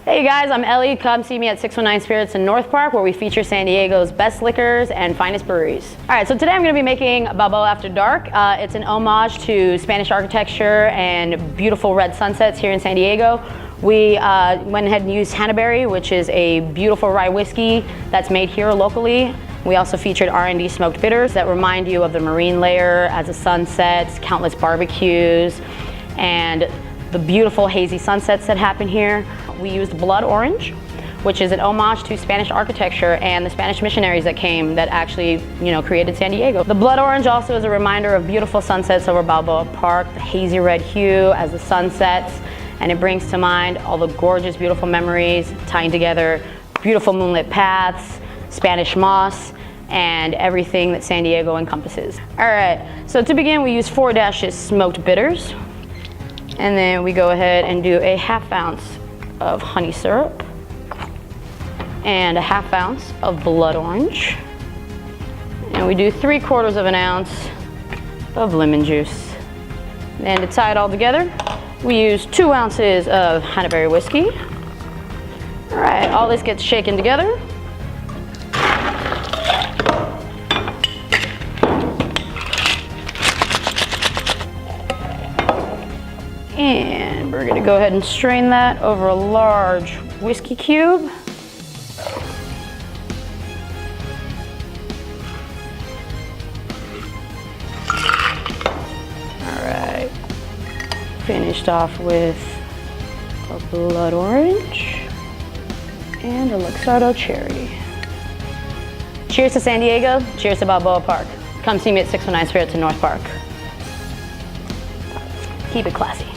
Hey guys, I'm Ellie. Come see me at 619 Spirits in North Park, where we feature San Diego's best liquors and finest breweries. All right, so today I'm going to be making Balboa After Dark. It's an homage to Spanish architecture and beautiful red sunsets here in San Diego. We went ahead and used Hannaberry, which is a beautiful rye whiskey that's made here locally. We also featured R&D smoked bitters that remind you of the marine layer as the sun sets, countless barbecues, and the beautiful hazy sunsets that happen here. We used blood orange, which is an homage to Spanish architecture and the Spanish missionaries that came that actually, created San Diego. The blood orange also is a reminder of beautiful sunsets over Balboa Park, the hazy red hue as the sun sets, and it brings to mind all the gorgeous, beautiful memories tying together beautiful moonlit paths, Spanish moss, and everything that San Diego encompasses. All right, so to begin, we use 4 dashes smoked bitters. And then we go ahead and do a 1/2 ounce of honey syrup and a 1/2 ounce of blood orange. And we do 3/4 of an ounce of lemon juice. And to tie it all together, we use 2 ounces of Hannaberry whiskey. All right, all this gets shaken together. And we're gonna go ahead and strain that over a large whiskey cube. All right, finished off with a blood orange and a Luxardo cherry. Cheers to San Diego, cheers to Balboa Park. Come see me at 619 Spirits in North Park. Keep it classy.